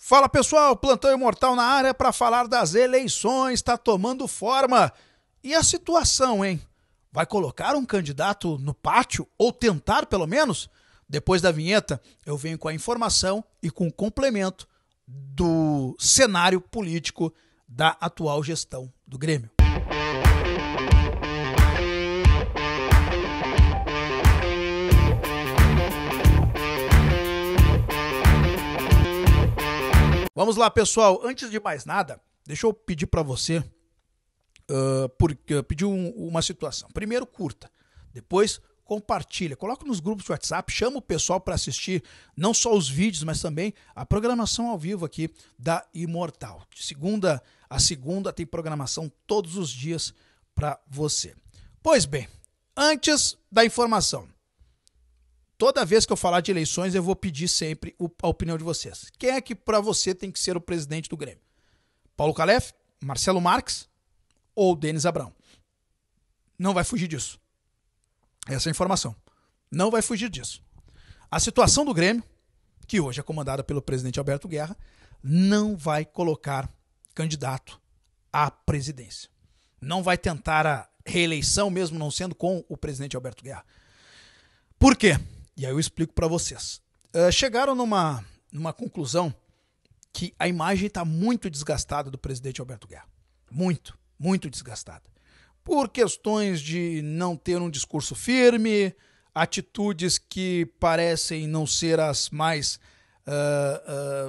Fala pessoal, Plantão Imortal na área para falar das eleições, está tomando forma. E a situação, hein? Vai colocar um candidato no pátio, ou tentar pelo menos? Depois da vinheta, eu venho com a informação e com o complemento do cenário político da atual gestão do Grêmio. Vamos lá, pessoal. Antes de mais nada, deixa eu pedir para você pedir uma situação. Primeiro, curta. Depois, compartilha. Coloca nos grupos de WhatsApp. Chama o pessoal para assistir não só os vídeos, mas também a programação ao vivo aqui da Imortal. De segunda a segunda tem programação todos os dias para você. Pois bem, antes da informação. Toda vez que eu falar de eleições, eu vou pedir sempre a opinião de vocês. Quem é que para você tem que ser o presidente do Grêmio? Paulo Calef, Marcelo Marques ou Denis Abrão? Não vai fugir disso. Essa é a informação. Não vai fugir disso. A situação do Grêmio, que hoje é comandada pelo presidente Alberto Guerra, não vai colocar candidato à presidência. Não vai tentar a reeleição, mesmo não sendo com o presidente Alberto Guerra. Por quê? E aí eu explico para vocês. Chegaram numa conclusão que a imagem está muito desgastada do presidente Alberto Guerra. Muito, muito desgastada. Por questões de não ter um discurso firme, atitudes que parecem não ser as mais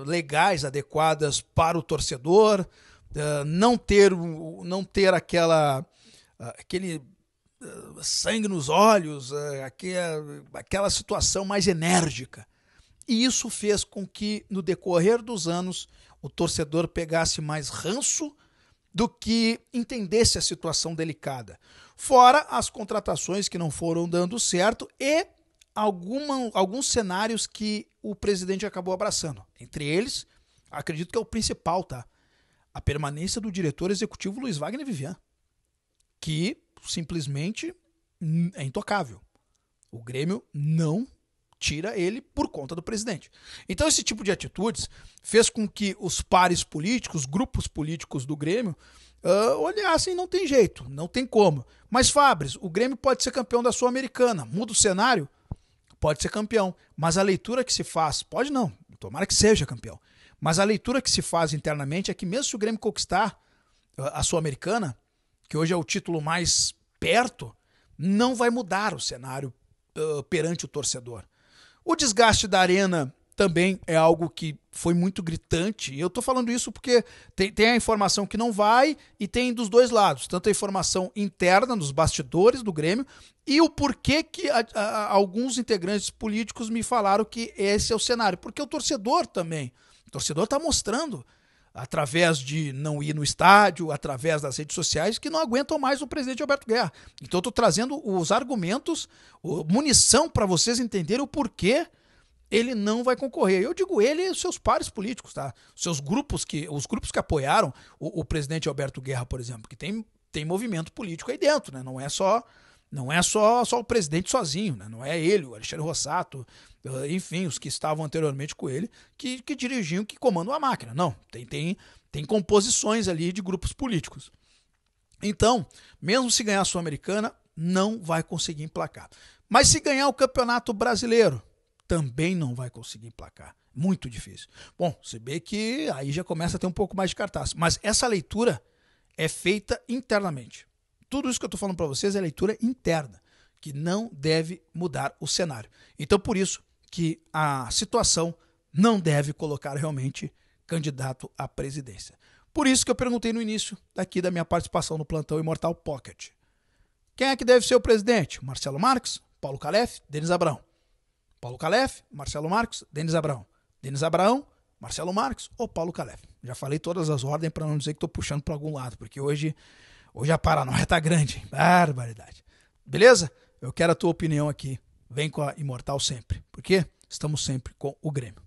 legais, adequadas para o torcedor, não ter aquele sangue nos olhos, aquela situação mais enérgica. E isso fez com que, no decorrer dos anos, o torcedor pegasse mais ranço do que entendesse a situação delicada. Fora as contratações que não foram dando certo e alguns cenários que o presidente acabou abraçando. Entre eles, acredito que é o principal, tá? A permanência do diretor executivo Luiz Wagner Vivian, que simplesmente é intocável. O Grêmio não tira ele por conta do presidente. Então esse tipo de atitudes fez com que os pares políticos, os grupos políticos do Grêmio olhassem, não tem jeito, não tem como. Mas Fabris, o Grêmio pode ser campeão da Sul-Americana, muda o cenário, pode ser campeão, mas a leitura que se faz, pode não, tomara que seja campeão, mas a leitura que se faz internamente é que mesmo se o Grêmio conquistar a Sul-Americana, que hoje é o título mais perto, não vai mudar o cenário perante o torcedor. O desgaste da arena também é algo que foi muito gritante. E eu estou falando isso porque tem a informação que não vai e tem dos dois lados. Tanto a informação interna, nos bastidores do Grêmio, e o porquê que alguns integrantes políticos me falaram que esse é o cenário. Porque o torcedor também. O torcedor está mostrando, através de não ir no estádio, através das redes sociais, que não aguentam mais o presidente Alberto Guerra. Então eu estou trazendo os argumentos, munição para vocês entenderem o porquê ele não vai concorrer. Eu digo ele e os seus pares políticos, tá? Os grupos que apoiaram o presidente Alberto Guerra, por exemplo, que tem movimento político aí dentro, né? Não é só o presidente sozinho, né? Não é ele, o Alexandre Rossato, enfim, os que estavam anteriormente com ele, que dirigiam, que comandam a máquina. Não, tem composições ali de grupos políticos. Então, mesmo se ganhar a Sul-Americana, não vai conseguir emplacar. Mas se ganhar o Campeonato Brasileiro, também não vai conseguir emplacar. Muito difícil. Bom, se bem que aí já começa a ter um pouco mais de cartaz. Mas essa leitura é feita internamente. Tudo isso que eu estou falando para vocês é leitura interna, que não deve mudar o cenário. Então, por isso que a situação não deve colocar realmente candidato à presidência. Por isso que eu perguntei no início daqui da minha participação no Plantão Imortal Pocket. Quem é que deve ser o presidente? Marcelo Marques, Paulo Calef, Denis Abrão. Paulo Calef, Marcelo Marques, Denis Abrão. Denis Abrão, Marcelo Marques ou Paulo Calef. Já falei todas as ordens para não dizer que estou puxando para algum lado, porque hoje a paranoia tá grande. Barbaridade. Beleza? Eu quero a tua opinião aqui. Vem com a Imortal sempre. Porque estamos sempre com o Grêmio.